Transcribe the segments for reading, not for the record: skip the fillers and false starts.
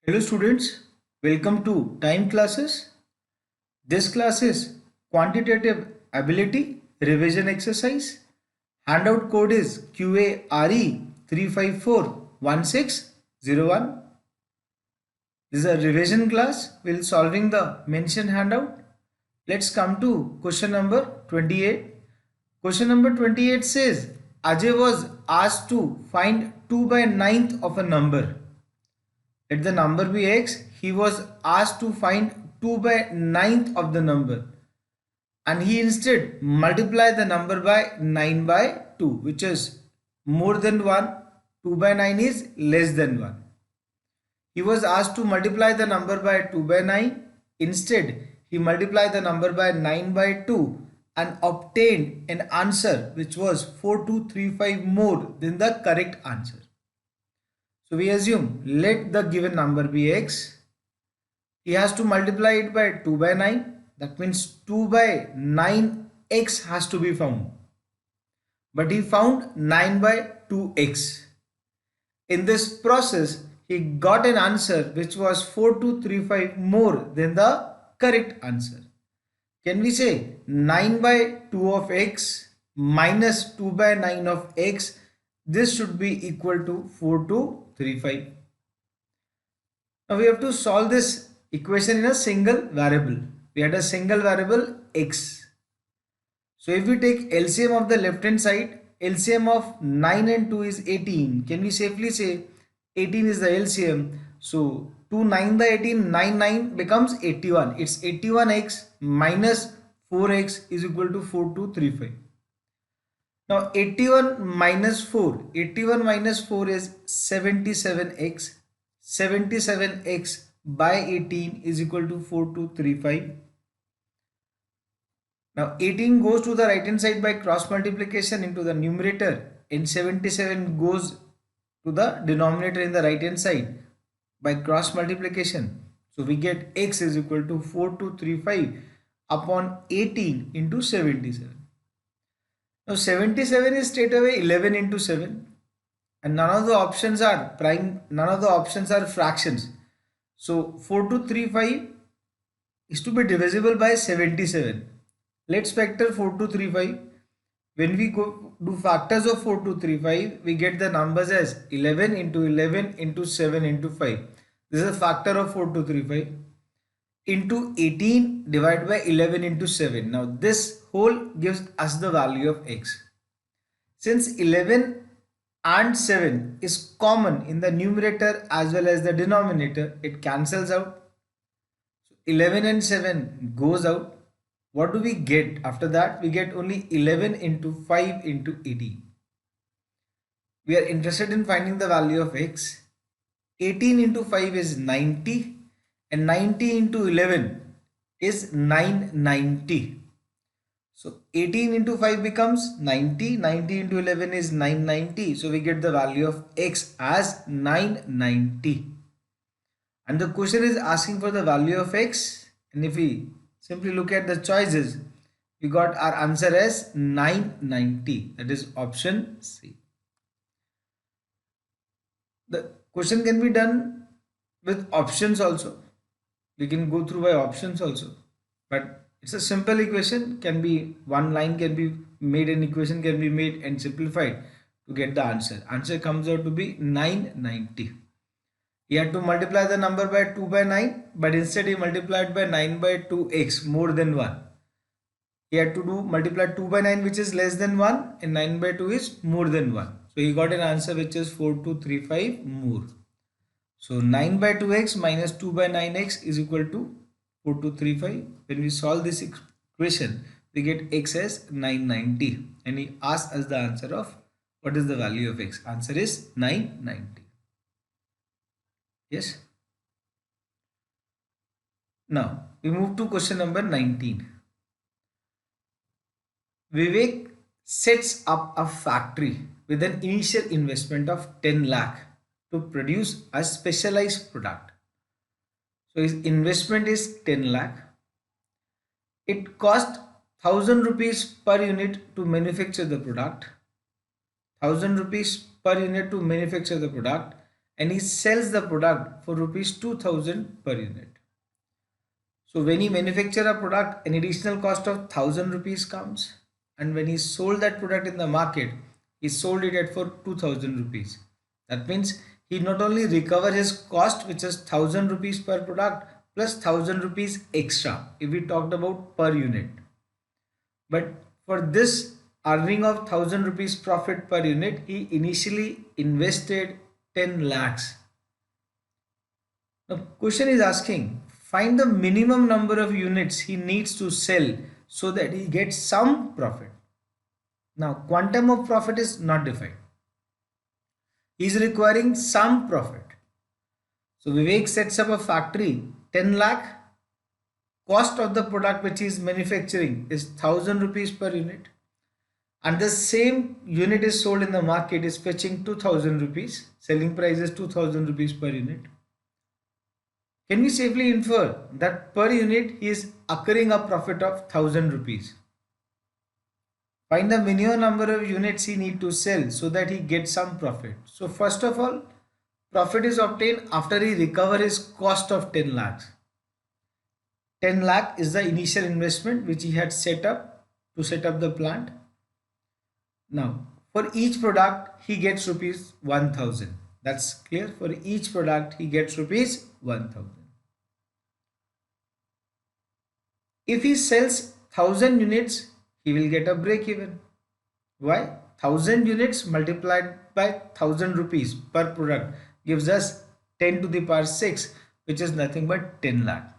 Hello students, welcome to Time Classes. This class is Quantitative Ability Revision Exercise. Handout code is QARE3541601. This is a revision class. We'll solving the mentioned handout. Let's come to question number 28. Question number 28 says Ajay was asked to find 2 by 9th of a number. Let the number be x. He was asked to find 2 by 9th of the number, and he instead multiply the number by 9 by 2, which is more than 1. 2 by 9 is less than 1. He was asked to multiply the number by 2 by 9. Instead, he multiplied the number by 9 by 2 and obtained an answer which was 4235 more than the correct answer. So we assume let the given number be x. He has to multiply it by 2 by 9. That means 2 by 9x has to be found. But he found 9 by 2x. In this process, he got an answer which was 4235 more than the correct answer. Can we say 9 by 2 of x minus 2 by 9 of x? This should be equal to 4235. Now we have to solve this equation in a single variable. We had a single variable x. So if we take LCM of the left hand side, LCM of 9 and 2 is 18. Can we safely say 18 is the LCM? So 2 9 by 18, 9 becomes 81. It's 81x minus 4x is equal to 4235. Now 81 minus 4 is 77x. 77x by 18 is equal to 4235. Now 18 goes to the right hand side by cross multiplication into the numerator, and 77 goes to the denominator in the right hand side by cross multiplication. So we get x is equal to 4235 upon 18 into 77. Now 77 is straight away 11 into 7, and none of the options are prime, none of the options are fractions. So 4235 is to be divisible by 77. Let's factor 4235. When we go do factors of 4235, we get the numbers as 11 into 11 into 7 into 5. This is a factor of 4235 into 18 divided by 11 into 7. Now this whole gives us the value of x. Since 11 and 7 is common in the numerator as well as the denominator, it cancels out. So 11 and 7 goes out. What do we get after that? We get only 11 into 5 into 18. We are interested in finding the value of x. 18 into 5 is 90, and 90 into 11 is 990. So 18 into 5 becomes 90, 90 into 11 is 990. So we get the value of x as 990. And the question is asking for the value of x, and if we simply look at the choices, we got our answer as 990. That is option C. The question can be done with options also. We can go through by options also. But it's a simple equation. Can be one line can be made, an equation can be made and simplified to get the answer. Answer comes out to be 990. He had to multiply the number by 2 by 9, but instead he multiplied by 9 by 2x more than 1. He had to do multiply 2 by 9 which is less than 1, and 9 by 2 is more than 1. So he got an answer which is 4235 more. So 9 by 2x minus 2 by 9x is equal to 4235. When we solve this equation, we get x as 990, and he asks us the answer of what is the value of x. Answer is 990. Yes. Now we move to question number 19. Vivek sets up a factory with an initial investment of 10 lakh to produce a specialized product. So his investment is 10 lakh. It cost 1000 rupees per unit to manufacture the product. 1000 rupees per unit to manufacture the product, and he sells the product for rupees 2000 per unit. So when he manufacture a product, an additional cost of 1000 rupees comes, and when he sold that product in the market, he sold it at for 2000 rupees. That means he not only recover his cost, which is 1000 rupees per product plus 1000 rupees extra if we talked about per unit. But for this earning of 1000 rupees profit per unit, he initially invested 10 lakhs. Now question is asking, find the minimum number of units he needs to sell so that he gets some profit. Now quantum of profit is not defined. He is requiring some profit. So Vivek sets up a factory, 10 lakh. Cost of the product which he is manufacturing is 1000 rupees per unit. And the same unit is sold in the market is fetching 2000 rupees. Selling price is 2000 rupees per unit. Can we safely infer that per unit he is accruing a profit of 1000 rupees? Find the minimum number of units he need to sell so that he gets some profit. So first of all, profit is obtained after he recover his cost of 10 lakhs. 10 lakh is the initial investment which he had set up to set up the plant. Now for each product he gets rupees 1000. That's clear. For each product he gets rupees 1000. If he sells 1000 units, he will get a break even. Why? 1000 units multiplied by 1000 rupees per product gives us 10 to the power 6, which is nothing but 10 lakh.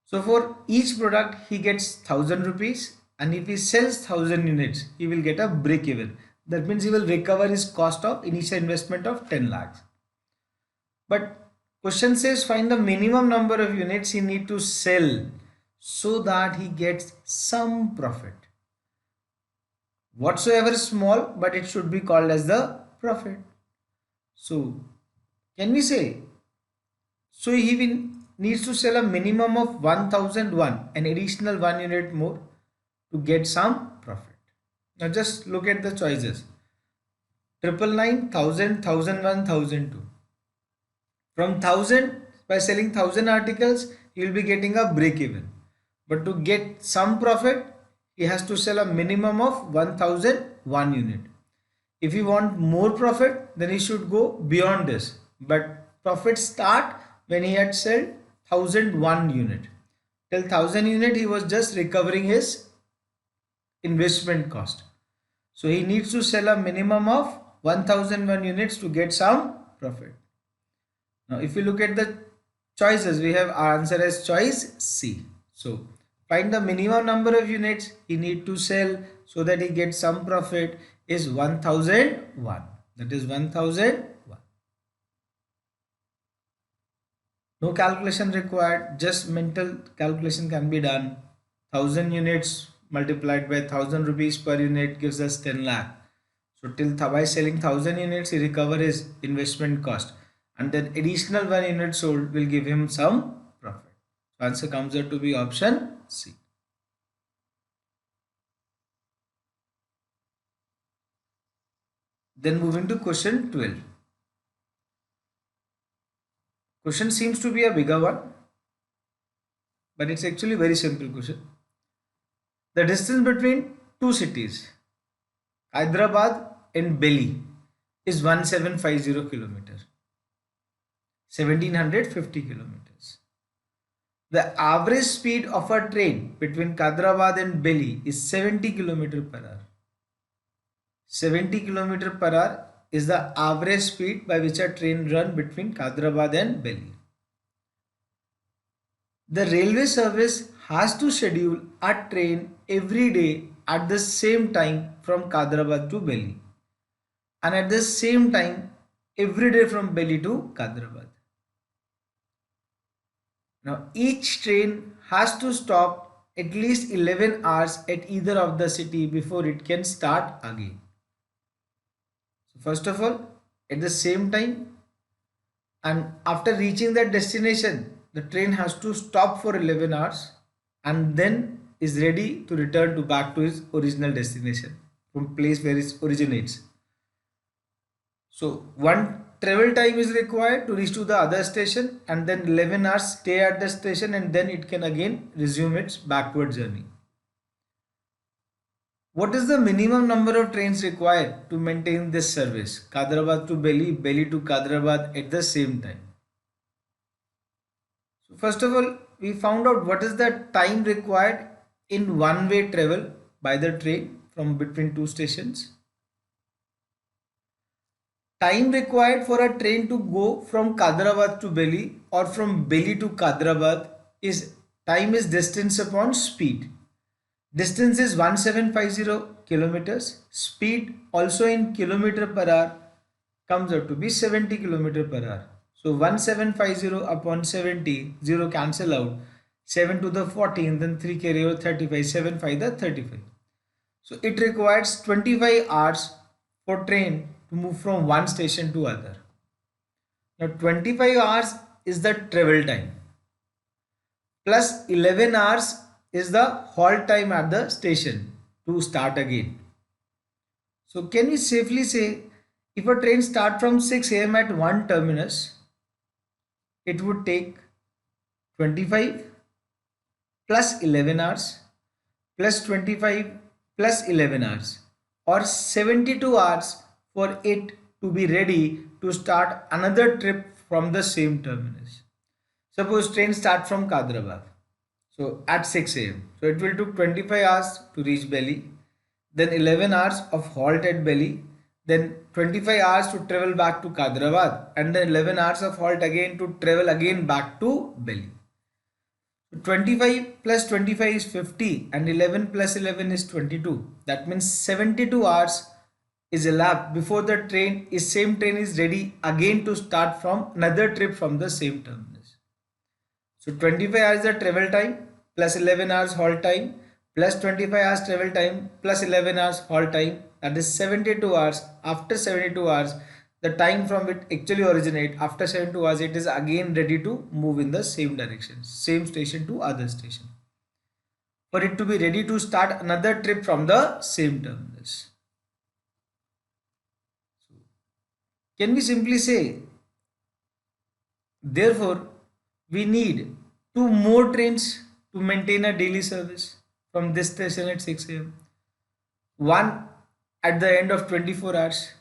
So for each product he gets 1000 rupees, and if he sells 1000 units, he will get a break even. That means he will recover his cost of initial investment of 10 lakhs. But question says find the minimum number of units he need to sell so that he gets some profit. Whatsoever small, but it should be called as the profit. So can we say, so he needs to sell a minimum of 1001, an additional 1 unit more to get some profit. Now just look at the choices. 999, 1000, 1001, 1002. From 1000, by selling 1000 articles, he will be getting a break even. But to get some profit, he has to sell a minimum of 1001 unit. If you want more profit, then he should go beyond this. But profit start when he had sold 1001 unit. Till 1000 unit, he was just recovering his investment cost. So he needs to sell a minimum of 1001 units to get some profit. Now if you look at the choices, we have our answer as choice C. So find the minimum number of units he need to sell so that he gets some profit is 1001. That is 1001. No calculation required, just mental calculation can be done. 1000 units multiplied by 1000 rupees per unit gives us 10 lakh. So till by selling 1000 units he recover his investment cost, and then additional 1 unit sold will give him some profit. So answer comes out to be option C. Then moving to question 12. Question seems to be a bigger one, but it's actually very simple question. The distance between two cities, Hyderabad and Delhi, is 1750 kilometers, 1750 kilometers. The average speed of a train between Hyderabad and Delhi is 70 kilometers per hour. 70 kilometers per hour is the average speed by which a train runs between Hyderabad and Delhi. The railway service has to schedule a train every day at the same time from Hyderabad to Delhi, and at the same time every day from Delhi to Hyderabad. Now each train has to stop at least 11 hours at either of the city before it can start again. So first of all, at the same time, and after reaching that destination, the train has to stop for 11 hours and then is ready to return to back to its original destination from place where it originates. So one travel time is required to reach to the other station, and then 11 hours stay at the station, and then it can again resume its backward journey. What is the minimum number of trains required to maintain this service? Kadrabad to Delhi, Delhi to Kadrabad at the same time. So first of all, we found out what is the time required in one-way travel by the train from between two stations. Time required for a train to go from Kadrabad to Delhi or from Delhi to Kadrabad is time is distance upon speed. Distance is 1750 kilometers. Speed also in kilometer per hour comes out to be 70 kilometer per hour. So 1750 upon 70, 0 cancel out. 7 to the 14, then 3 carry over 35, 7 5 the 35. So it requires 25 hours for train to move from one station to other. Now 25 hours is the travel time plus 11 hours is the halt time at the station to start again. So can we safely say if a train starts from 6 a.m. at one terminus, it would take 25 plus 11 hours plus 25 plus 11 hours or 72 hours for it to be ready to start another trip from the same terminus. Suppose train start from Kadrabad. So at 6 a.m. So it will take 25 hours to reach Delhi, then 11 hours of halt at Delhi, then 25 hours to travel back to Kadrabad, and then 11 hours of halt again to travel again back to Delhi. 25 plus 25 is 50 and 11 plus 11 is 22. That means 72 hours is elapsed before the same train is ready again to start from another trip from the same terminus. So 25 hours the travel time plus 11 hours halt time plus 25 hours travel time plus 11 hours halt time, that is 72 hours. After 72 hours, the time from it actually originate, after 72 hours it is again ready to move in the same direction, same station to other station, for it to be ready to start another trip from the same terminus. So, can we simply say, therefore, we need two more trains to maintain a daily service from this station at 6 a.m. One at the end of 24 hours.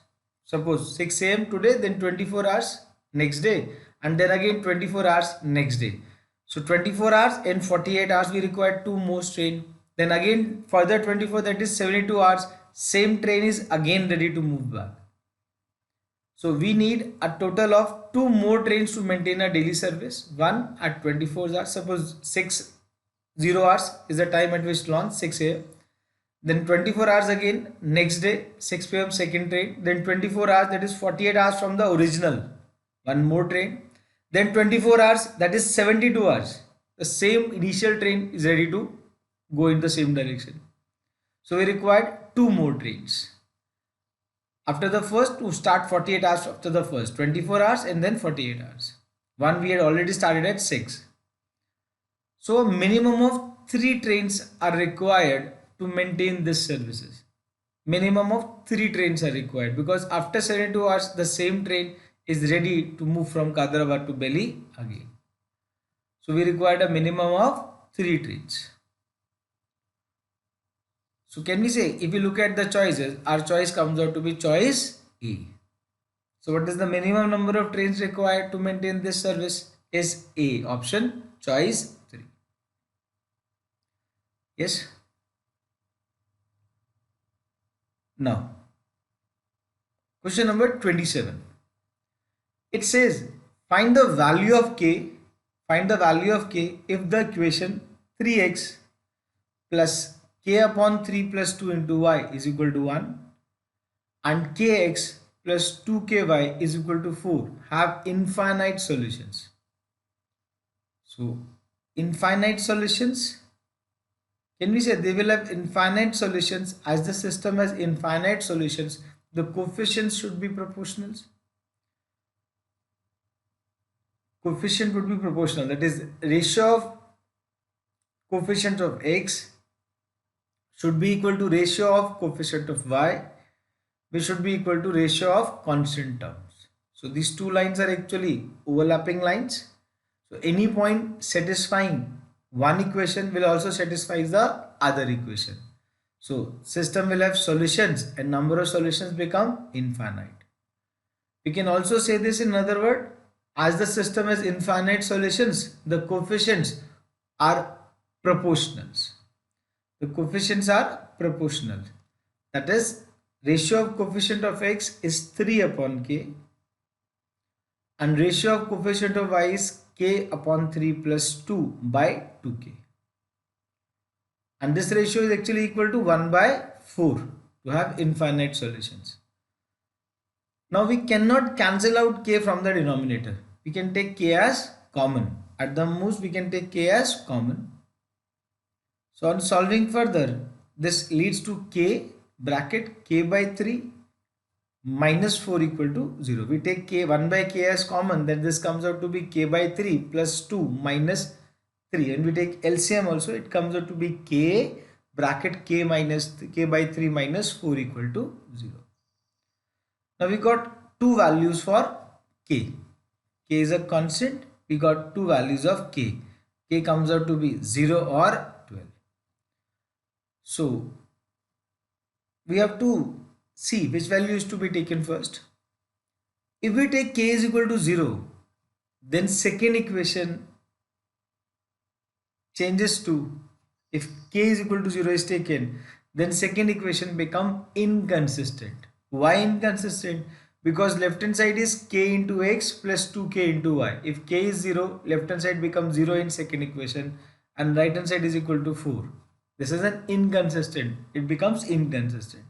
Suppose 6 a.m. today, then 24 hours next day, and then again 24 hours next day. So 24 hours and 48 hours we require two more train. Then again further 24, that is 72 hours, same train is again ready to move back. So we need a total of two more trains to maintain a daily service. One at 24 hours, suppose 60 hours is the time at which launch, 6 a.m. Then 24 hours again next day 6 p.m. second train. Then 24 hours, that is 48 hours from the original, one more train. Then 24 hours, that is 72 hours. The same initial train is ready to go in the same direction. So we required two more trains. After the first, to start 48 hours after the first, 24 hours and then 48 hours. One we had already started at 6. So a minimum of 3 trains are required to maintain this services. Minimum of 3 trains are required because after 72 hours the same train is ready to move from Kadrabad to Delhi again. So we required a minimum of 3 trains. So can we say, if we look at the choices, our choice comes out to be choice A. So what is the minimum number of trains required to maintain this service? Is A, option choice 3. Yes. Now, question number 27. It says, find the value of k if the equation 3x plus k upon 3 plus 2 into y is equal to 1 and kx plus 2ky is equal to 4 have infinite solutions. So, infinite solutions, can we say they will have infinite solutions? As the system has infinite solutions, the coefficients should be proportional. Coefficient would be proportional, that is ratio of coefficient of x should be equal to ratio of coefficient of y, which should be equal to ratio of constant terms. So these two lines are actually overlapping lines. So any point satisfying one equation will also satisfy the other equation. So system will have solutions and number of solutions become infinite. We can also say this in another word, as the system has infinite solutions, the coefficients are proportionals. The coefficients are proportional. That is, ratio of coefficient of x is 3 upon k and ratio of coefficient of y is k upon 3 plus 2 by 2k. And this ratio is actually equal to 1 by 4 to have infinite solutions. Now we cannot cancel out k from the denominator. We can take k as common. At the most we can take k as common. So on solving further, this leads to k bracket k by 3 minus 4 equal to 0. We take k 1 by k as common, then this comes out to be k by 3 plus 2 minus 3, and we take LCM also, it comes out to be k bracket k minus k by 3 minus 4 equal to 0. Now we got two values for k. K is a constant. We got two values of k. K comes out to be 0 or 12. So we have to see which value is to be taken first. If we take k is equal to 0, then second equation changes to, if k is equal to 0 is taken, then second equation become inconsistent. Why inconsistent? Because left hand side is k into x plus 2k into y. If k is 0, left hand side becomes 0 in second equation and right hand side is equal to 4. This is an inconsistent. It becomes inconsistent.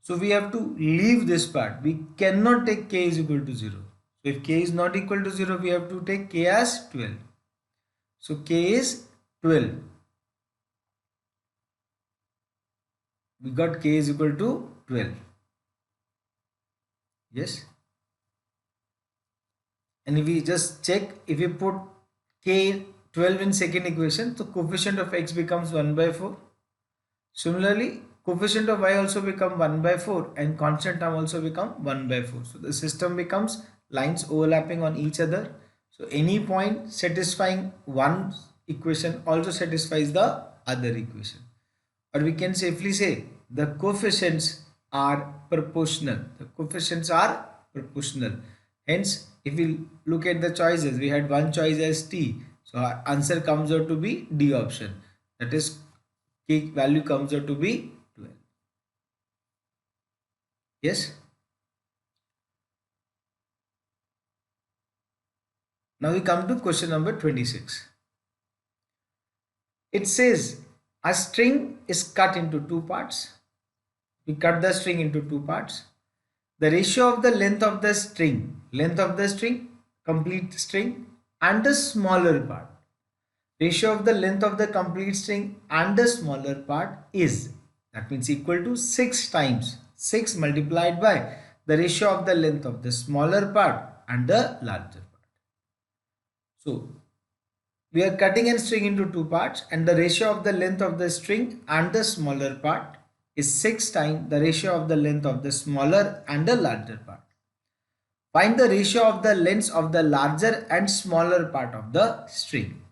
So we have to leave this part. We cannot take k is equal to 0. So if k is not equal to 0, we have to take k as 12. So k is 12. We got k is equal to 12. Yes. And if we just check, if we put k 12 in second equation, so coefficient of x becomes 1 by 4. Similarly, coefficient of y also become 1 by 4 and constant term also become 1 by 4. So the system becomes lines overlapping on each other. So any point satisfying one equation also satisfies the other equation. Or we can safely say the coefficients are proportional. The coefficients are proportional. Hence, if we look at the choices, we had one choice as T. So our answer comes out to be D option. That is, k value comes out to be 12. Yes. Now we come to question number 26. It says a string is cut into two parts. We cut the string into two parts. The ratio of the length of the string, complete string, and the smaller part. Ratio of the length of the complete string and the smaller part is, that means equal to 6 times 6 multiplied by the ratio of the length of the smaller part and the larger part. So we are cutting a string into two parts and the ratio of the length of the string and the smaller part is 6 times the ratio of the length of the smaller and the larger part. Find the ratio of the lengths of the larger and smaller part of the string.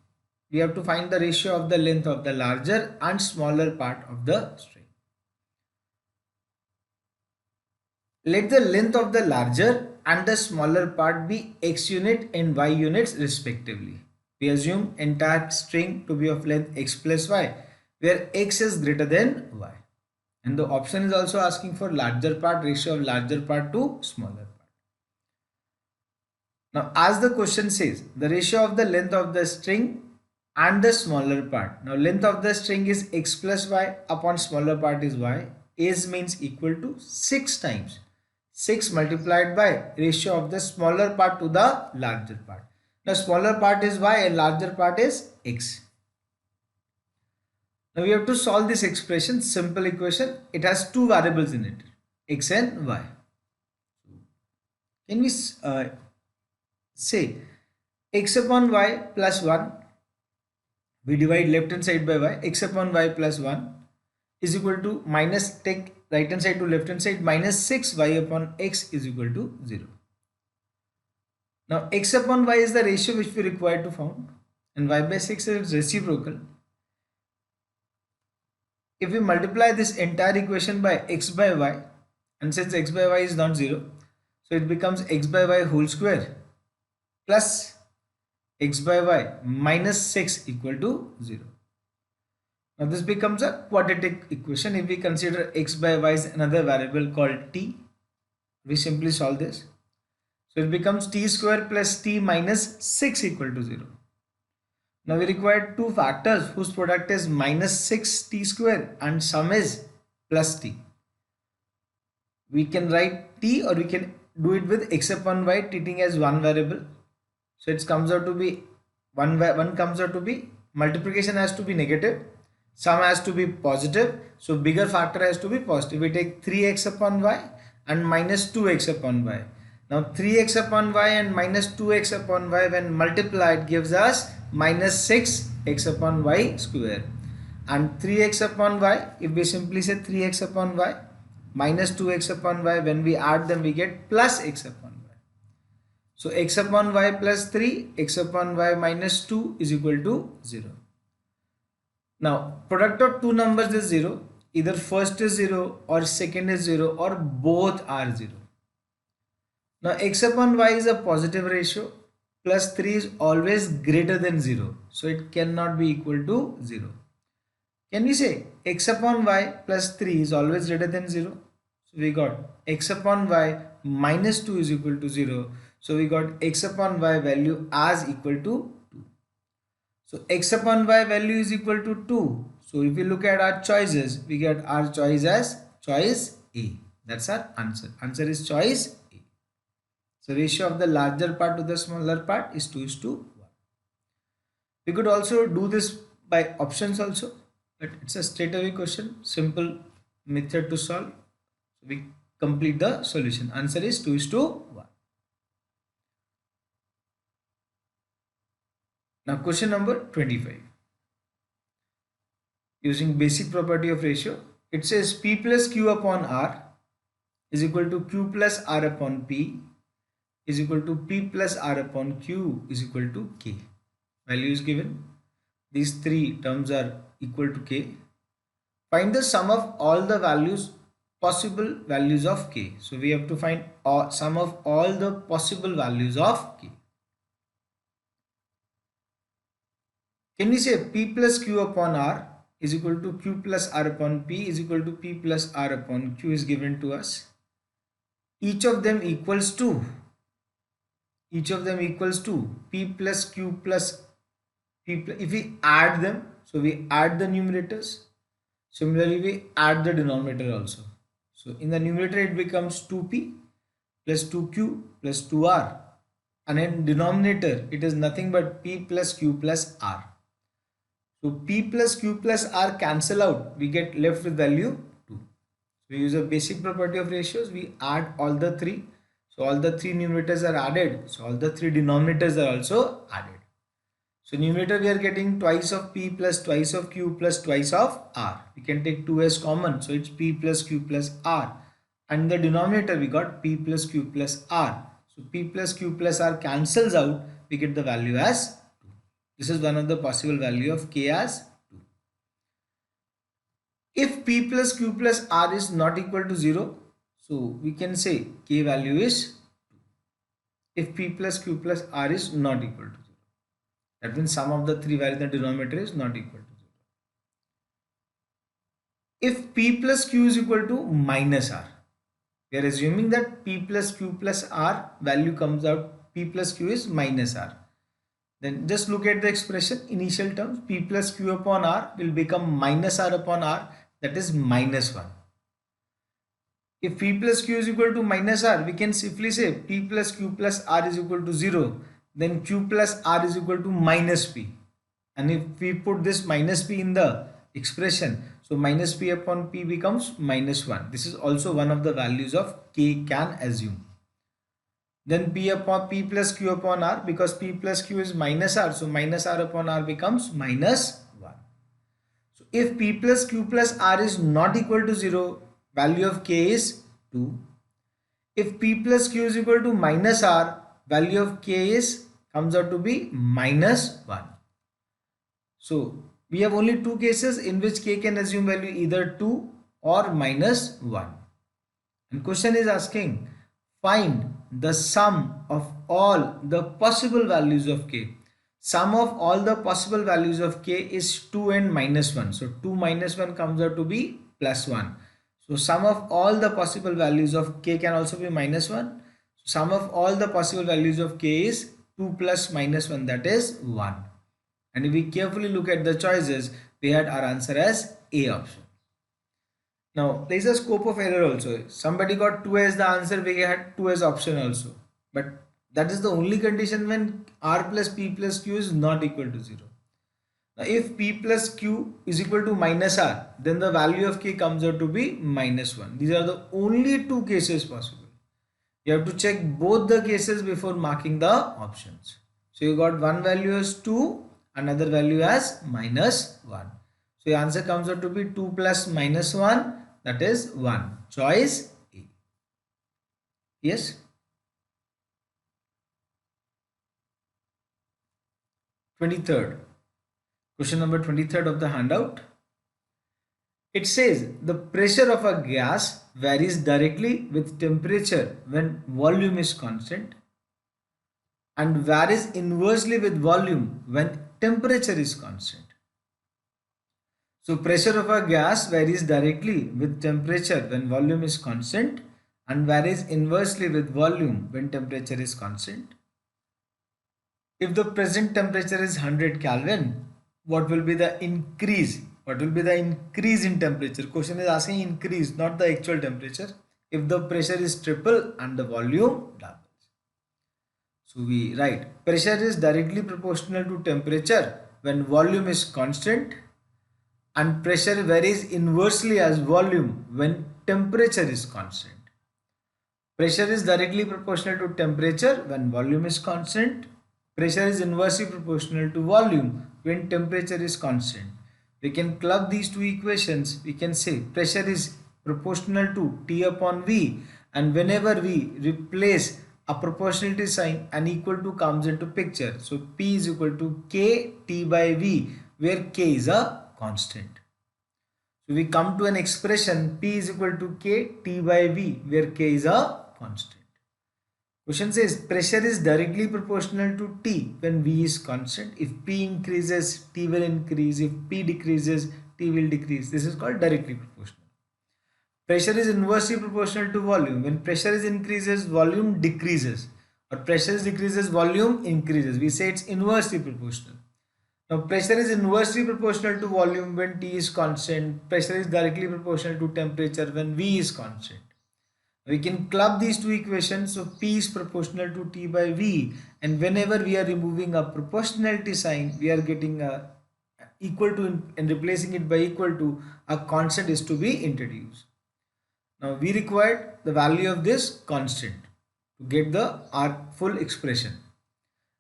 We have to find the ratio of the length of the larger and smaller part of the string. Let the length of the larger and the smaller part be x unit and y units respectively. We assume entire string to be of length x plus y, where x is greater than y. And the option is also asking for larger part, ratio of larger part to smaller part. Now, as the question says, the ratio of the length of the string and the smaller part. Now, length of the string is x plus y upon smaller part is y. Is means equal to 6 times 6 multiplied by ratio of the smaller part to the larger part. Now, smaller part is y and larger part is x. Now, we have to solve this expression, simple equation. It has two variables in it, x and y. Can we say x upon y plus 1, we divide left hand side by y, x upon y plus 1 is equal to minus, take right hand side to left hand side, minus 6 y upon x is equal to 0. Now x upon y is the ratio which we require to found, and y by 6 is reciprocal. If we multiply this entire equation by x by y, and since x by y is not 0, so it becomes x by y whole square plus x by y minus 6 equal to 0. Now this becomes a quadratic equation. If we consider x by y is another variable called t, we simply solve this. So it becomes t square plus t minus 6 equal to 0. Now we require two factors whose product is minus 6t square and sum is plus t. We can write t, or we can do it with x upon y treating as one variable. So it comes out to be one comes out to be multiplication has to be negative, sum has to be positive, so bigger factor has to be positive. We take 3x upon y and minus 2x upon y. Now 3x upon y and minus 2x upon y when multiplied gives us minus 6x upon y square, and 3x upon y, if we simply say 3x upon y minus 2x upon y, when we add them we get plus x upon y. So x upon y plus 3, x upon y minus 2 is equal to 0. Now product of two numbers is 0, either first is 0 or second is 0 or both are 0. Now x upon y is a positive ratio, plus 3 is always greater than 0, so it cannot be equal to 0. Can we say x upon y plus 3 is always greater than 0? So we got x upon y minus 2 is equal to 0. So we got x upon y value as equal to 2. So x upon y value is equal to 2. So if we look at our choices, we get our choice as choice A. That's our answer. Answer is choice A. So ratio of the larger part to the smaller part is 2:1. We could also do this by options also, but it's a straight away question, simple method to solve. So we complete the solution. Answer is 2:1. Now question number 25. Using basic property of ratio, it says P plus Q upon R is equal to Q plus R upon P is equal to P plus R upon Q is equal to K. Value is given. These three terms are equal to K. Find the sum of all the values, possible values of K. So we have to find sum of all the possible values of K. Can we say P plus Q upon R is equal to Q plus R upon P is equal to P plus R upon Q is given to us. Each of them equals to P plus Q plus P plus, if we add them, so we add the numerators. Similarly, we add the denominator also. So in the numerator it becomes 2P plus 2Q plus 2R, and in denominator it is nothing but P plus Q plus R. So P plus Q plus R cancel out, we get left with value 2. So we use a basic property of ratios, we add all the three. So all the three numerators are added, so all the three denominators are also added. So numerator we are getting twice of P plus twice of Q plus twice of R. We can take 2 as common, so it's P plus Q plus R. And the denominator we got P plus Q plus R. So P plus Q plus R cancels out, we get the value as 2. This is one of the possible value of K as 2. If P plus Q plus R is not equal to 0, so we can say K value is 2. If P plus Q plus R is not equal to 0. That means sum of the three values in the denominator is not equal to 0. If P plus Q is equal to minus R, we are assuming that P plus Q plus R value comes out, P plus Q is minus R. Then just look at the expression, initial terms, P plus Q upon R will become minus R upon R, that is minus 1. If P plus Q is equal to minus R, we can simply say P plus Q plus R is equal to 0. Then Q plus R is equal to minus P. And if we put this minus P in the expression, so minus P upon P becomes minus 1. This is also one of the values of K can assume. Then P upon P plus Q upon R, because P plus Q is minus R, so minus R upon R becomes minus 1. So if P plus Q plus R is not equal to 0, value of K is 2. If P plus Q is equal to minus R, value of k is comes out to be minus 1. So we have only two cases in which k can assume value either 2 or minus 1. And question is asking find the sum of all the possible values of k. Sum of all the possible values of k is 2 and minus 1. So 2 minus 1 comes out to be plus 1. So sum of all the possible values of k can also be minus 1. So sum of all the possible values of k is 2 plus minus 1, that is 1. And if we carefully look at the choices, we had our answer as A option. Now there is a scope of error also. Somebody got 2 as the answer, we had 2 as option also. But that is the only condition when r plus p plus q is not equal to 0. Now if p plus q is equal to minus r, then the value of k comes out to be minus 1. These are the only two cases possible. You have to check both the cases before marking the options. So you got one value as 2, another value as minus 1. So your answer comes out to be 2 plus minus 1, that is 1. Choice A. Yes. 23rd. Question number 23rd of the handout. It says the pressure of a gas varies directly with temperature when volume is constant and varies inversely with volume when temperature is constant. So pressure of a gas varies directly with temperature when volume is constant and varies inversely with volume when temperature is constant. If the present temperature is 100 Kelvin, what will be the increase? What will be the increase in temperature? Question is asking increase, not the actual temperature. If the pressure is triple and the volume doubles. So we write pressure is directly proportional to temperature when volume is constant and pressure varies inversely as volume when temperature is constant. Pressure is directly proportional to temperature when volume is constant. Pressure is inversely proportional to volume when temperature is constant. We can club these two equations. We can say pressure is proportional to T upon V, and whenever we replace a proportionality sign, an equal to comes into picture. So P is equal to K T by V, where K is a constant. So we come to an expression P is equal to K T by V, where K is a constant. Question says pressure is directly proportional to T when V is constant. If P increases, T will increase. If P decreases, T will decrease. This is called directly proportional. Pressure is inversely proportional to volume. When pressure is increases, volume decreases. Or pressure is decreases, volume increases. We say it's inversely proportional. Now pressure is inversely proportional to volume when T is constant. Pressure is directly proportional to temperature when V is constant. We can club these two equations. So P is proportional to T by V, and whenever we are removing a proportionality sign, we are getting a equal to and replacing it by equal to, a constant is to be introduced. Now we required the value of this constant to get the our full expression.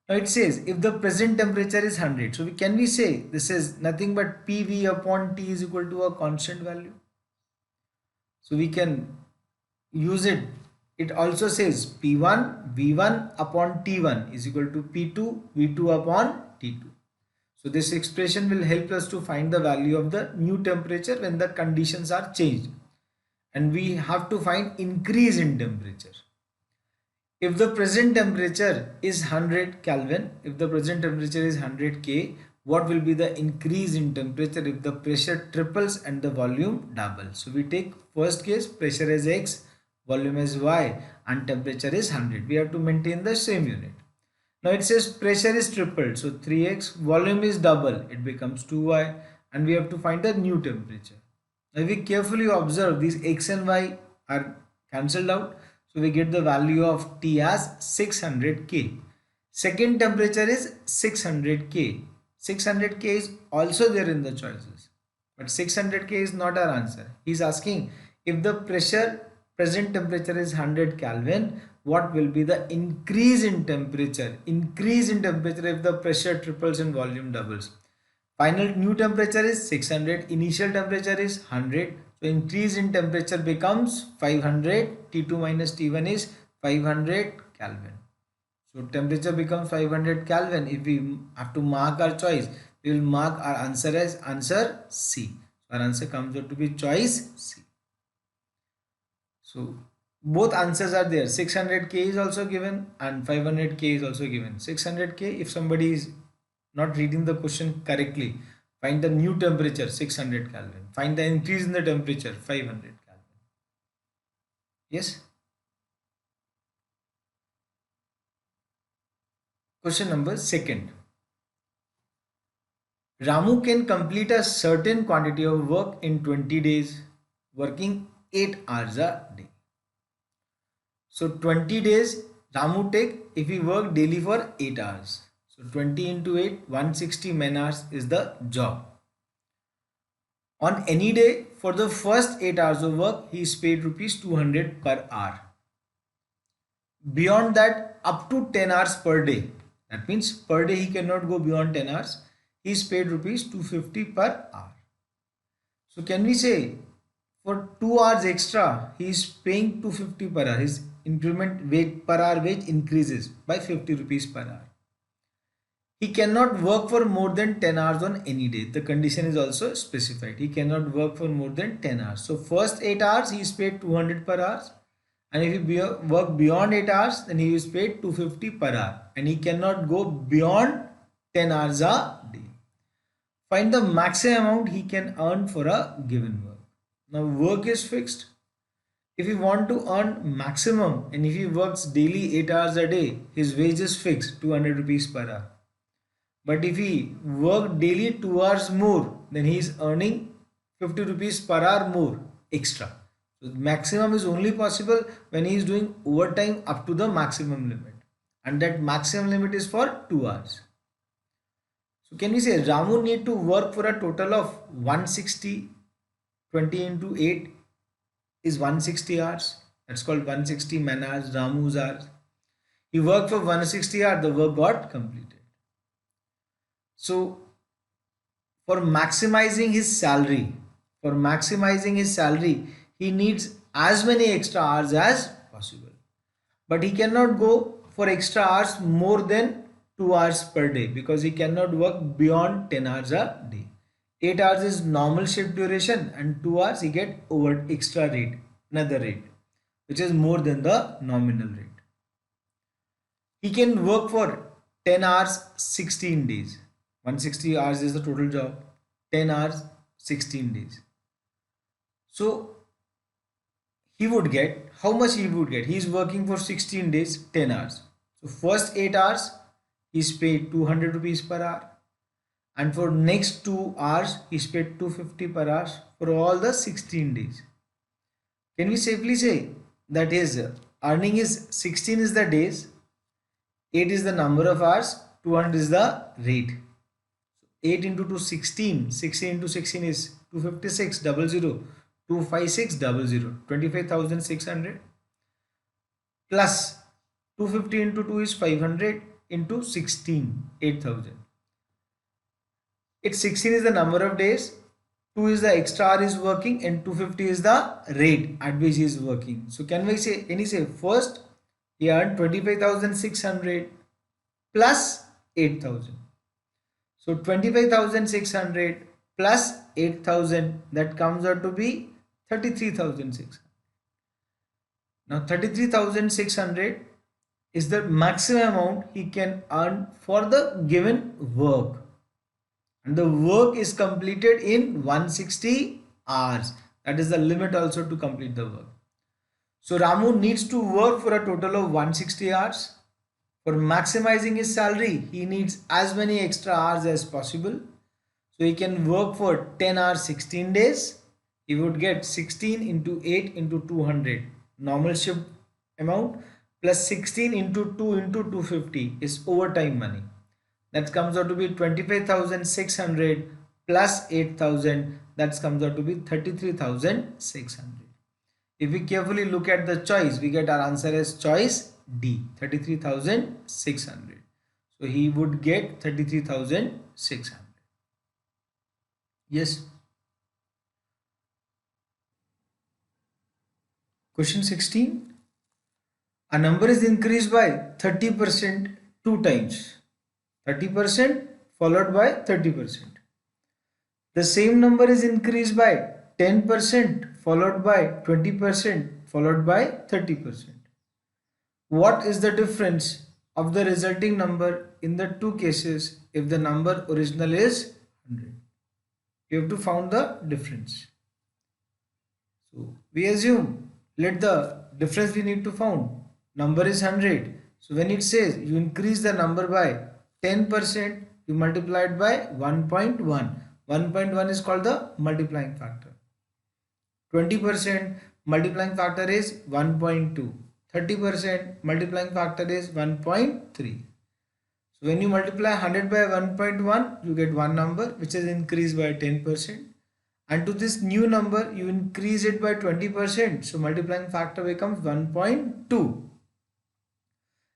Now it says if the present temperature is 100, so can we say this is nothing but PV upon T is equal to a constant value? So we can use it. It also says P1 V1 upon T1 is equal to P2 V2 upon T2. So this expression will help us to find the value of the new temperature when the conditions are changed. And we have to find increase in temperature. If the present temperature is 100 Kelvin, if the present temperature is 100 K, what will be the increase in temperature if the pressure triples and the volume doubles? So we take first case, pressure is X, volume is Y, and temperature is 100. We have to maintain the same unit. Now it says pressure is tripled, so 3x, volume is double, it becomes 2y, and we have to find the new temperature. Now if we carefully observe, these x and y are cancelled out, so we get the value of T as 600 K. Second temperature is 600 K. 600 K is also there in the choices, but 600 K is not our answer. He is asking if the present temperature is 100 Kelvin, what will be the increase in temperature? Increase in temperature if the pressure triples and volume doubles. Final new temperature is 600, initial temperature is 100. So increase in temperature becomes 500, T2 minus T1 is 500 Kelvin. So temperature becomes 500 Kelvin. If we have to mark our choice, we will mark our answer as answer C. Our answer comes out to be choice C. So both answers are there. 600K is also given and 500K is also given. 600K, if somebody is not reading the question correctly, find the new temperature 600 Kelvin. Find the increase in the temperature 500 Kelvin. Yes. Question number second. Ramu can complete a certain quantity of work in 20 days, working 8 hours a day. So 20 days Ramu take if he work daily for 8 hours. So 20 into 8, 160 man hours is the job. On any day for the first 8 hours of work, he is paid rupees 200 per hour. Beyond that, up to 10 hours per day. That means per day he cannot go beyond 10 hours. He is paid rupees 250 per hour. So can we say for 2 hours extra, he is paying 250 per hour. His increment wage per hour wage increases by 50 rupees per hour. He cannot work for more than 10 hours on any day. The condition is also specified. He cannot work for more than 10 hours. So first 8 hours he is paid 200 per hour. And if he work beyond 8 hours, then he is paid 250 per hour. And he cannot go beyond 10 hours a day. Find the maximum amount he can earn for a given work. Now work is fixed. If he want to earn maximum and if he works daily 8 hours a day, his wage is fixed 200 rupees per hour. But if he work daily 2 hours more, then he is earning 50 rupees per hour more extra. So maximum is only possible when he is doing overtime up to the maximum limit. And that maximum limit is for 2 hours. So can we say Ramu need to work for a total of 160, 20 into 8 is 160 hours. That's called 160 man hours, Ramu's hours. He worked for 160 hours, the work got completed. So for maximizing his salary, he needs as many extra hours as possible. But he cannot go for extra hours more than 2 hours per day because he cannot work beyond 10 hours a day. 8 hours is normal shift duration and 2 hours he get over extra rate, another rate, which is more than the nominal rate. He can work for 10 hours, 16 days. 160 hours is the total job. 10 hours, 16 days. So he would get, how much he would get? He is working for 16 days, 10 hours. So first 8 hours, he is paid 200 rupees per hour. And for next 2 hours, he is paid 250 per hour for all the 16 days. Can we safely say that his earning is 16 is the days, 8 is the number of hours, 200 is the rate. 8 into 2 16, 16 into 16 is 256 00, 256 00, 25,600 plus 250 into 2 is 500 into 16, 8,000. It's 16 is the number of days, 2 is the extra hour is working and 250 is the rate at which he is working. So can we say, first he earned 25,600 plus 8,000. So 25,600 plus 8,000, that comes out to be 33,600. Now 33,600 is the maximum amount he can earn for the given work. And the work is completed in 160 hours. That is the limit also to complete the work. So Ramu needs to work for a total of 160 hours. For maximizing his salary, he needs as many extra hours as possible. So he can work for 10 hours 16 days. He would get 16 into 8 into 200 normal shift amount plus 16 into 2 into 250 is overtime money. That comes out to be 25,600 plus 8,000. That comes out to be 33,600. If we carefully look at the choice, we get our answer as choice D, 33,600. So he would get 33,600. Yes. Question 16. A number is increased by 30% two times. 30% followed by 30%. The same number is increased by 10% followed by 20% followed by 30%. What is the difference of the resulting number in the two cases if the number original is 100? You have to find the difference. So we assume, let the difference we need to find, number is 100. So when it says you increase the number by 10%, you multiply it by 1.1. 1.1 is called the multiplying factor. 20% multiplying factor is 1.2. 30% multiplying factor is 1.3. So when you multiply 100 by 1.1, you get one number which is increased by 10. And to this new number you increase it by 20%. So multiplying factor becomes 1.2.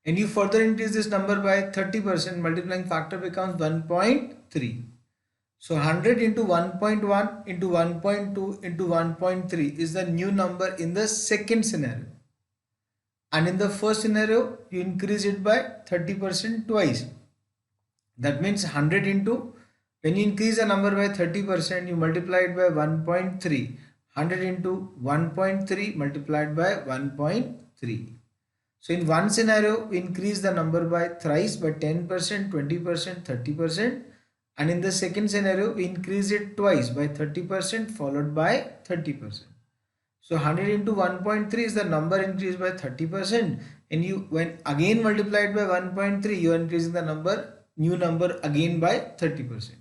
And you further increase this number by 30%, multiplying factor becomes 1.3. So 100 into 1.1 into 1.2 into 1.3 is the new number in the second scenario. And in the first scenario, you increase it by 30% twice. That means 100 into, when you increase a number by 30%, you multiply it by 1.3. 100 into 1.3 multiplied by 1.3. So in one scenario, we increase the number by thrice, by 10%, 20%, 30%. And in the second scenario, we increase it twice by 30% followed by 30%. So 100 into 1.3 is the number increased by 30%. And you, when again multiplied by 1.3, you are increasing the number, new number again by 30%.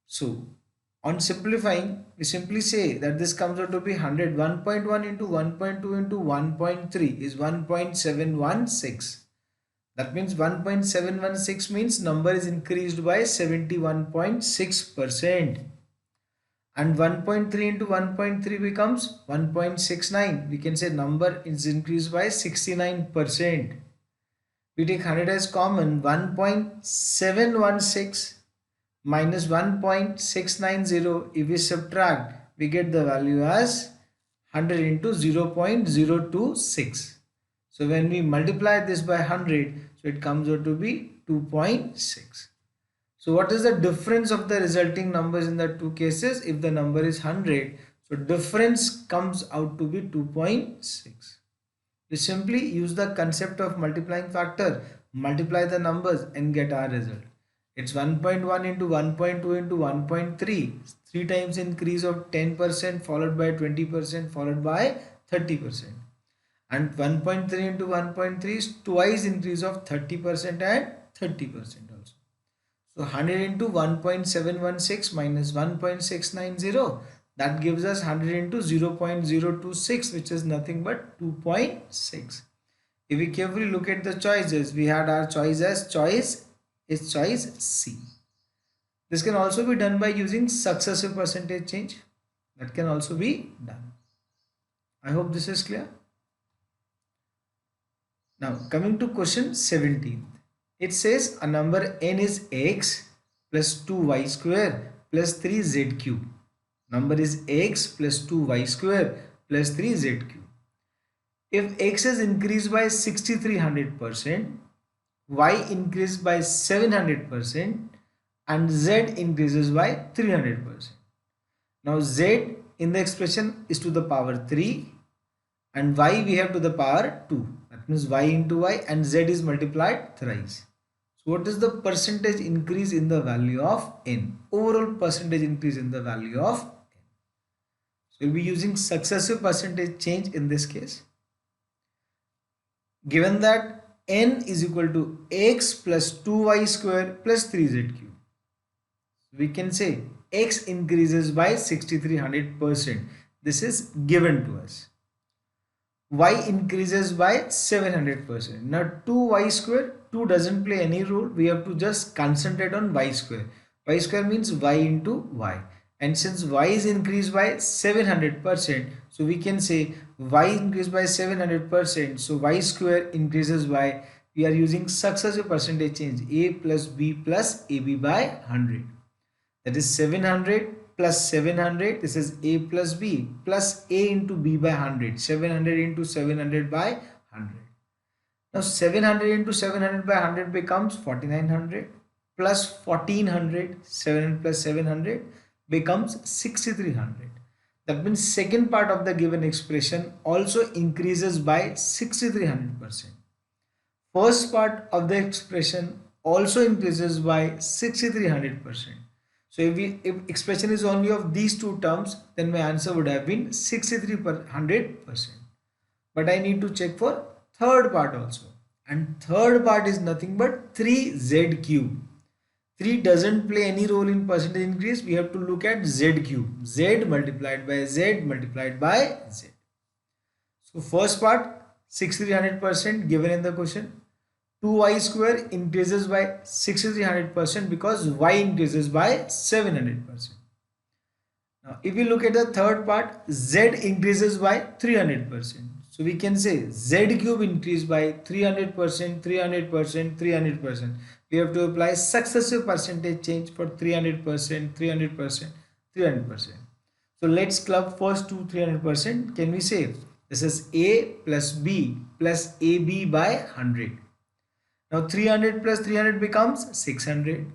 So on simplifying, we simply say that this comes out to be 100. 1.1 into 1.2 into 1.3 is 1.716. That means 1.716 means number is increased by 71.6%. And 1.3 into 1.3 becomes 1.69. We can say number is increased by 69%. We take 100 as common. 1.716 minus 1.690. If we subtract, we get the value as 100 into 0.026. So when we multiply this by 100, so it comes out to be 2.6. So what is the difference of the resulting numbers in the two cases if the number is 100? So difference comes out to be 2.6. We simply use the concept of multiplying factor, multiply the numbers and get our result. It's 1.1 into 1.2 into 1.3, 3 times increase of 10% followed by 20% followed by 30%. And 1.3 into 1.3 is twice increase of 30% and 30% also. So 100 into 1.716 minus 1.690, that gives us 100 into 0.026, which is nothing but 2.6. If we carefully look at the choices, we had our choice as choice C. This can also be done by using successive percentage change. That can also be done. I hope this is clear. Now coming to question 17. It says a number n is x plus 2y square plus 3z cube. Number is x plus 2y square plus 3z cube. If x is increased by 6300%, y increased by 700%, and z increases by 300%. Now z in the expression is to the power 3 and y we have to the power 2. That means y into y and z is multiplied thrice. So what is the percentage increase in the value of n? Overall percentage increase in the value of n. So we'll be using successive percentage change in this case. Given that n is equal to x plus 2y square plus 3z cube, we can say x increases by 6300%. This is given to us. Y increases by 700%. Now 2y square, 2 doesn't play any role. We have to just concentrate on y square. Y square means y into y. And since y is increased by 700%, so we can say y increased by 700%. So y square increases by, we are using successive percentage change, a plus b plus ab by 100. That is 700 plus 700, this is a plus b plus a into b by 100. 700 into 700 by 100. Now 700 into 700 by 100 becomes 4900 plus 1400, 700 plus 700 becomes 6300. That means second part of the given expression also increases by 6300%. First part of the expression also increases by 6300%. So if expression is only of these two terms, then my answer would have been 6300%. But I need to check for third part also. And third part is nothing but 3z cube. 3 doesn't play any role in percentage increase. We have to look at z cube. Z multiplied by z multiplied by z. So first part 6300% given in the question. 2y square increases by 6300% because y increases by 700%. Now, if we look at the third part, z increases by 300%. So we can say z cube increased by 300%, 300%, 300%. We have to apply successive percentage change for 300%, 300%, 300%. So let's club first to 300%. Can we say this is a plus b plus ab by 100. Now 300 plus 300 becomes 600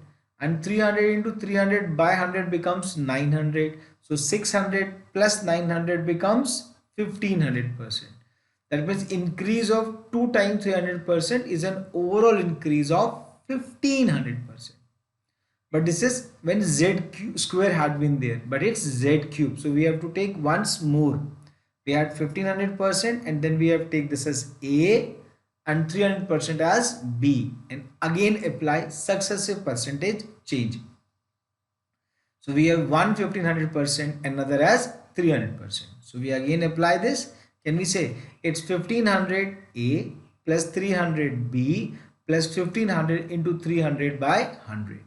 and 300 into 300 by 100 becomes 900. So 600 plus 900 becomes 1500%. That means increase of 2 times 300% is an overall increase of 1500%. But this is when z square had been there, but it's z cube. So we have to take once more. We had 1500% and then we have to take this as a and 300% as b and again apply successive percentage change. So we have one 1500%, another as 300%. So we again apply this. Can we say it's 1500 a plus 300 b plus 1500 into 300 by 100.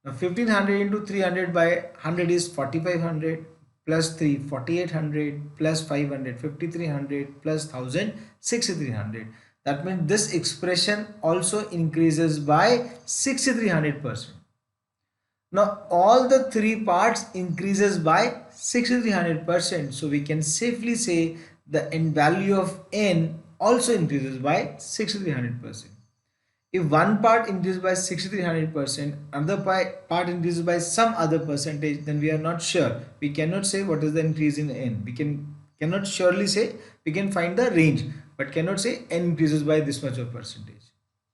Now 1500 into 300 by 100 is 4500 plus 3 4800 plus 500 5300 plus 1000 6300. That means this expression also increases by 6300%. Now all the three parts increases by 6300%. So we can safely say the n value of n also increases by 6300%. If one part increases by 6300%, another part increases by some other percentage, then we are not sure. We cannot say what is the increase in n. We cannot surely say. We can find the range, but cannot say n increases by this much of percentage.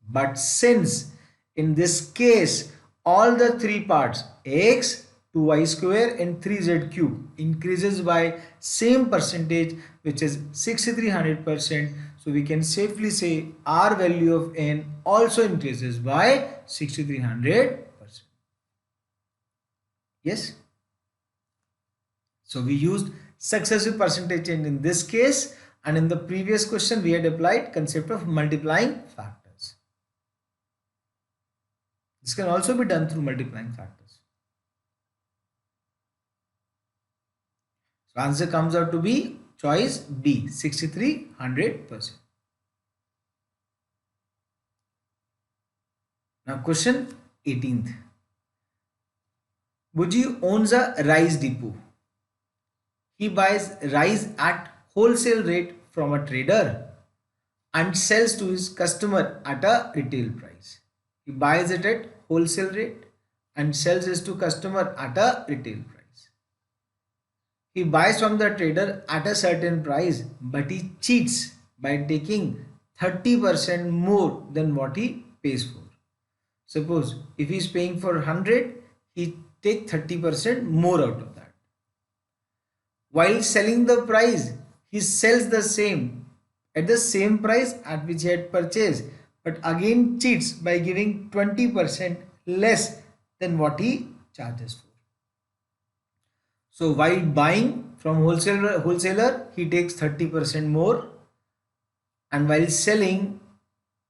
But since in this case all the three parts x, 2y square and 3z cube increases by same percentage, which is 6300%. So we can safely say R value of n also increases by 6300%. Yes. So we used successive percentage change in this case, and in the previous question we had applied concept of multiplying factors. This can also be done through multiplying factors. So answer comes out to be choice B, 6300%. Now question 18th. Buji owns a rice depot. He buys rice at wholesale rate from a trader and sells to his customer at a retail price. He buys it at wholesale rate and sells it to customer at a retail price. He buys from the trader at a certain price, but he cheats by taking 30% more than what he pays for. Suppose if he is paying for 100, he take 30% more out of that. While selling the price, he sells the same at the same price at which he had purchased, but again cheats by giving 20% less than what he charges for. So while buying from wholesaler, he takes 30% more, and while selling,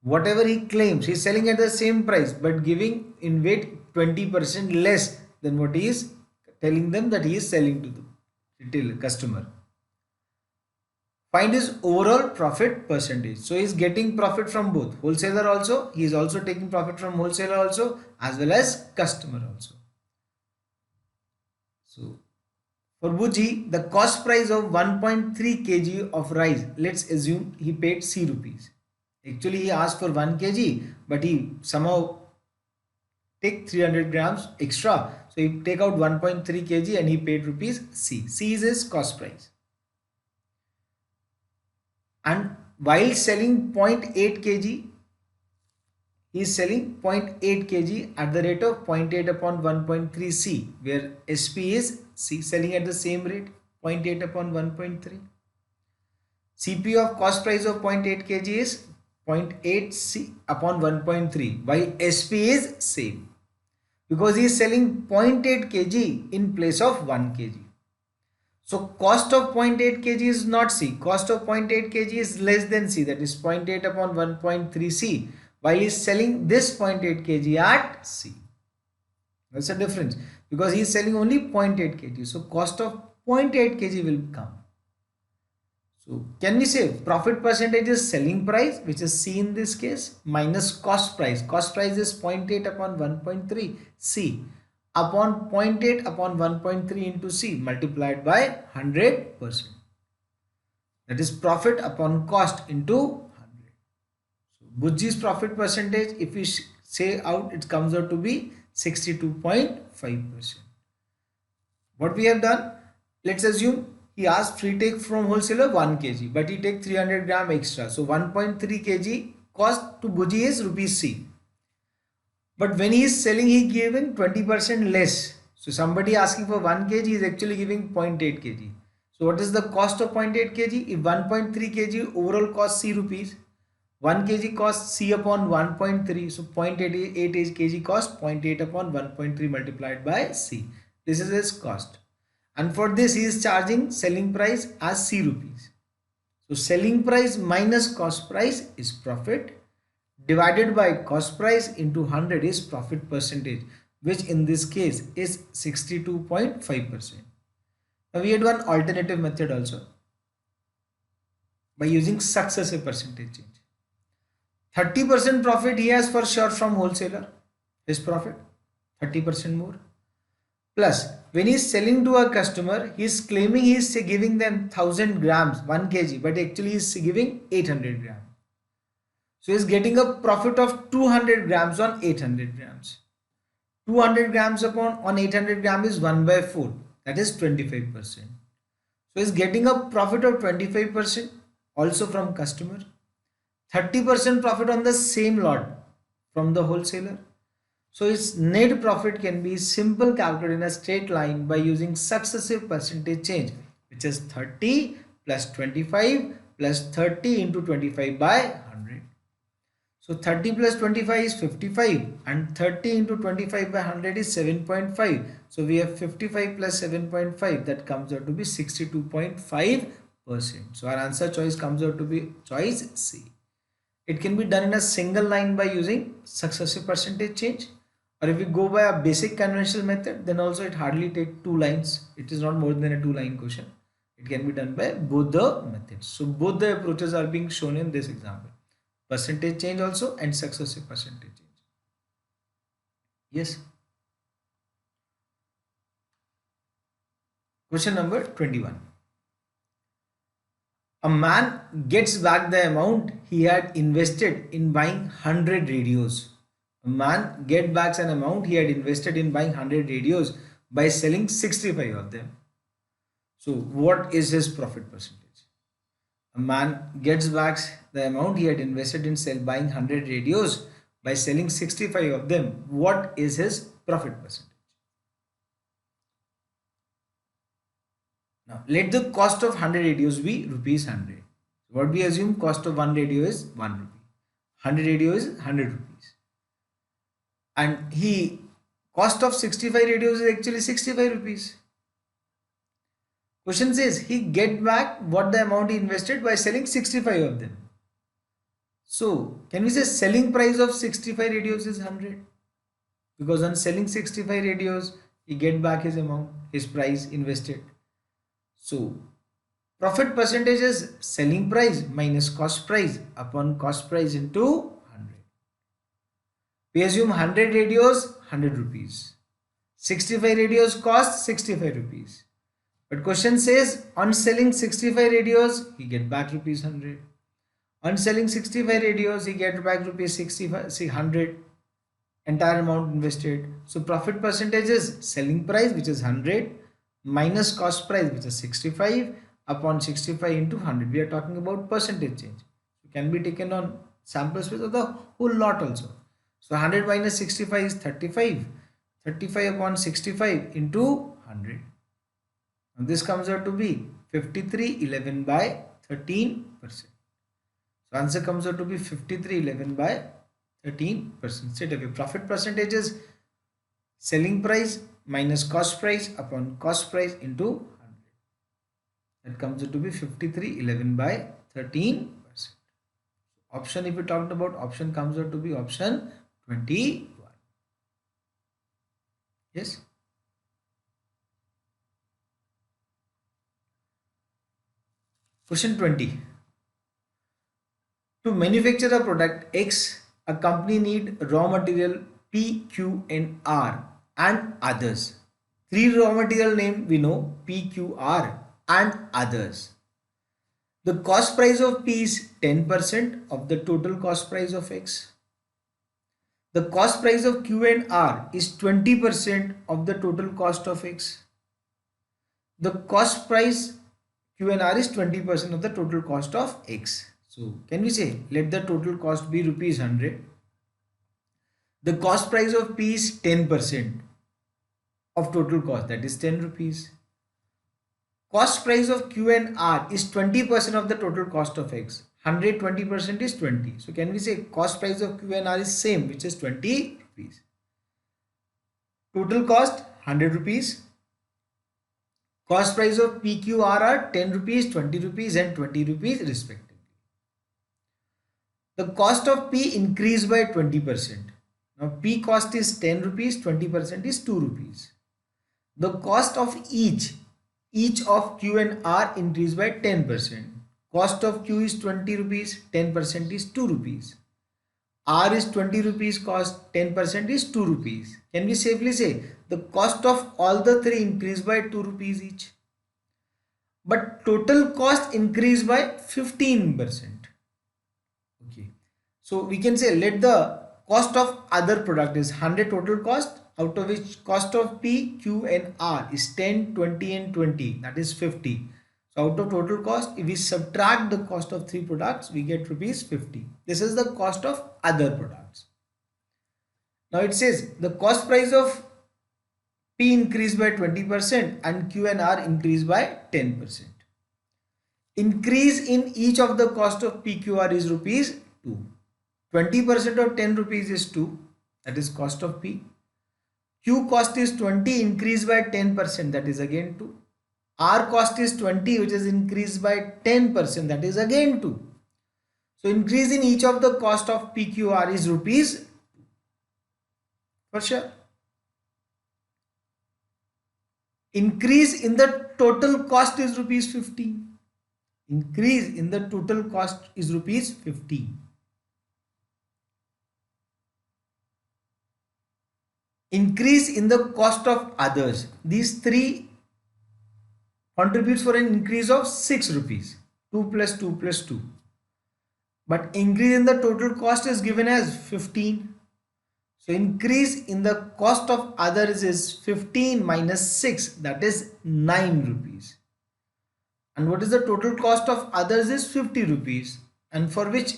whatever he claims, he is selling at the same price but giving in weight 20% less than what he is telling them that he is selling to the retail customer. Find his overall profit percentage. So he is getting profit from both wholesaler also, he is also taking profit from wholesaler also, as well as customer also. So for Buji, the cost price of 1.3 kg of rice, let's assume he paid C rupees. Actually, he asked for 1 kg, but he somehow take 300 grams extra. So he take out 1.3 kg and he paid rupees C. C is his cost price. And while selling 0.8 kg, he is selling 0.8 kg at the rate of 0.8 upon 1.3 C, where SP is C, selling at the same rate 0.8 upon 1.3. CP of cost price of 0.8 kg is 0.8 C upon 1.3, while SP is same because he is selling 0.8 kg in place of 1 kg. So cost of 0.8 kg is not C. Cost of 0.8 kg is less than C, that is 0.8 upon 1.3 C, while he is selling this 0.8 kg at C. That's the difference because he is selling only 0.8 kg. So cost of 0.8 kg will come. So can we say profit percentage is selling price, which is C in this case, minus cost price. Cost price is 0.8 upon 1.3 C upon 0.8 upon 1.3 into C multiplied by 100%. That is profit upon cost into 100. So Bujji's profit percentage, if we say out, it comes out to be 62.5%. What we have done, let's assume he asked free take from wholesaler 1 kg, but he take 300 gram extra. So 1.3 kg cost to Bujji is rupees C. But when he is selling, he giving 20% less. So somebody asking for 1 kg is actually giving 0.8 kg. So what is the cost of 0.8 kg? If 1.3 kg overall cost C rupees, 1 kg cost C upon 1.3. So 0.88 kg cost 0.8 upon 1.3 multiplied by C. This is his cost. And for this he is charging selling price as C rupees. So selling price minus cost price is profit, divided by cost price into 100 is profit percentage, which in this case is 62.5%. Now we had one alternative method also by using successive percentage change. 30% profit he has for sure from wholesaler, his profit 30% more, plus when he is selling to a customer, he is claiming he is giving them 1000 grams 1 kg, but actually he is giving 800 grams. So he is getting a profit of 200 grams on 800 grams. 200 grams upon on 800 grams is 1 by 4, that is 25%. So he is getting a profit of 25% also from customer. 30% profit on the same lot from the wholesaler. So its net profit can be simple calculated in a straight line by using successive percentage change, which is 30 plus 25 plus 30 into 25 by 100. So 30 plus 25 is 55 and 30 into 25 by 100 is 7.5. So we have 55 plus 7.5, that comes out to be 62.5%. So our answer choice comes out to be choice C. It can be done in a single line by using successive percentage change, or if we go by a basic conventional method, then also it hardly takes 2 lines. It is not more than a 2-line question. It can be done by both the methods. So both the approaches are being shown in this example. Percentage change also and successive percentage change. Yes. Question number 21. A man gets back the amount he had invested in buying 100 radios. A man gets back an amount he had invested in buying 100 radios by selling 65 of them. So what is his profit percentage? A man gets back the amount he had invested in buying 100 radios by selling 65 of them. What is his profit percentage? Now let the cost of 100 radios be rupees 100. What we assume, cost of 1 radio is 1 rupee. 100 radio is 100 rupees. And cost of 65 radios is actually 65 rupees. Question says he get back what the amount he invested by selling 65 of them. So can we say selling price of 65 radios is 100? Because on selling 65 radios, he get back his amount, his price invested. So profit percentage is selling price minus cost price upon cost price into 100. We assume 100 radios, 100 rupees. 65 radios cost 65 rupees. But question says on selling 65 radios, he get back rupees 100. On selling 65 radios, he get back rupees 600, entire amount invested. So profit percentage is selling price, which is 100, minus cost price, which is 65, upon 65 into 100. We are talking about percentage change. It can be taken on sample space of the whole lot also. So 100 minus 65 is 35. 35 upon 65 into 100. And this comes out to be 5311 by 13%. So answer comes out to be 5311 by 13%. Straight away, profit percentage is selling price minus cost price upon cost price into 100. That comes out to be 5311 by 13%. Option, if we talked about option, comes out to be option 21. Yes. Question 20. To manufacture a product X, a company need raw material P, Q and R and others. Three raw material name we know, P, Q, R and others. The cost price of P is 10% of the total cost price of X. The cost price of Q and R is 20% of the total cost of X. The cost price Q and R is 20% of the total cost of X. So can we say let the total cost be rupees 100. The cost price of P is 10% of total cost, that is 10 rupees. Cost price of Q and R is 20% of the total cost of X. 100, 20% is 20. So can we say cost price of Q and R is same, which is 20 rupees. Total cost 100 rupees. Cost price of PQR are 10 rupees, 20 rupees and 20 rupees respectively. The cost of P increased by 20%. Now P cost is 10 rupees, 20% is 2 rupees. The cost of each of Q and R increased by 10%. Cost of Q is 20 rupees, 10% is 2 rupees. R is 20 rupees cost, 10% is 2 rupees. Can we safely say the cost of all the three increased by 2 rupees each? But total cost increased by 15%. Okay. So we can say let the cost of other product is 100 total cost, out of which cost of P, Q and R is 10, 20 and 20, that is 50. So out of total cost, if we subtract the cost of three products, we get rupees 50. This is the cost of other products. Now it says the cost price of P increased by 20% and Q and R increased by 10%. Increase in each of the cost of PQR is rupees 2. 20% of 10 rupees is 2, that is cost of P. Q cost is 20, increased by 10%, that is again 2. R cost is 20, which is increased by 10%, that is again 2. So increase in each of the cost of PQR is rupees 2. For sure. Increase in the total cost is rupees 15. Increase in the total cost is rupees 15. Increase in the cost of others. These three contributes for an increase of 6 rupees. 2 plus 2 plus 2. But increase in the total cost is given as 15. So increase in the cost of others is 15 minus 6, that is 9 rupees. And what is the total cost of others is 50 rupees, and for which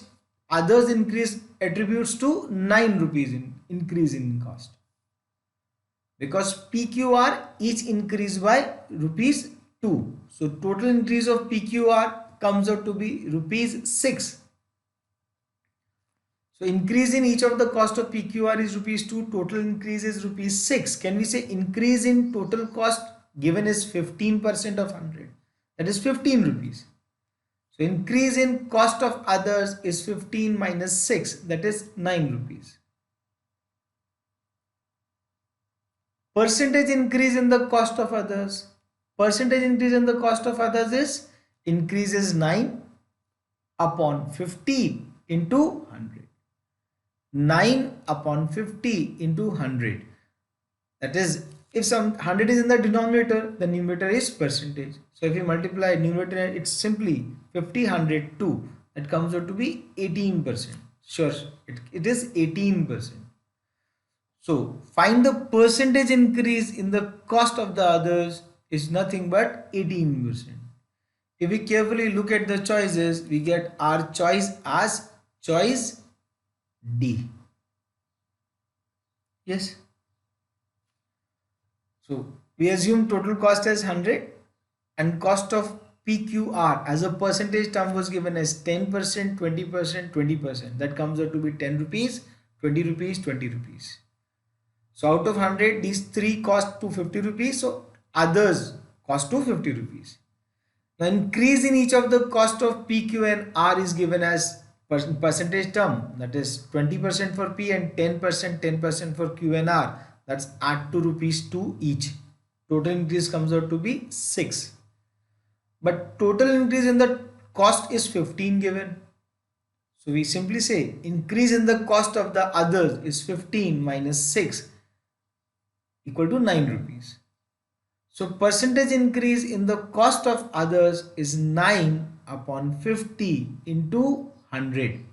others increase attributes to 9 rupees in increase in cost. Because PQR each increased by rupees 2. So total increase of PQR comes out to be rupees 6. So increase in each of the cost of PQR is rupees 2, total increase is rupees 6. Can we say increase in total cost given is 15% of 100? That is 15 rupees. So increase in cost of others is 15 minus 6, that is 9 rupees. Percentage increase in the cost of others. Percentage increase in the cost of others is increases 9 upon 50 into 100. 9 upon 50 into 100. That is, if some 100 is in the denominator, the numerator is percentage. So if you multiply numerator, it's simply 50, 100, 2. That comes out to be 18%. Sure, it is 18%. So find the percentage increase in the cost of the others is nothing but 18%. If we carefully look at the choices, we get our choice as choice D. Yes. So we assume total cost as 100 and cost of PQR as a percentage term was given as 10%, 20%, 20%. That comes out to be 10 rupees, 20 rupees, 20 rupees. So out of 100, these three cost 250 rupees. So others cost 250 rupees. The increase in each of the cost of P, Q and R is given as percentage term, that is 20% for P and 10% for Q and R. That's add 2 rupees to each. Total increase comes out to be 6. But total increase in the cost is 15 given. So we simply say increase in the cost of the others is 15 minus 6 equal to 9 rupees. So percentage increase in the cost of others is 9 upon 50 into 100.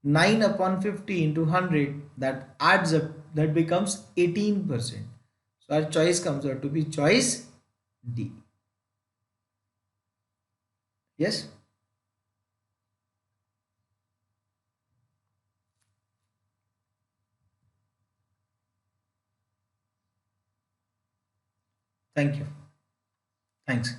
9 upon 50 into 100, that adds up, that becomes 18%. So our choice comes out to be choice D. Yes. Thank you. Thanks.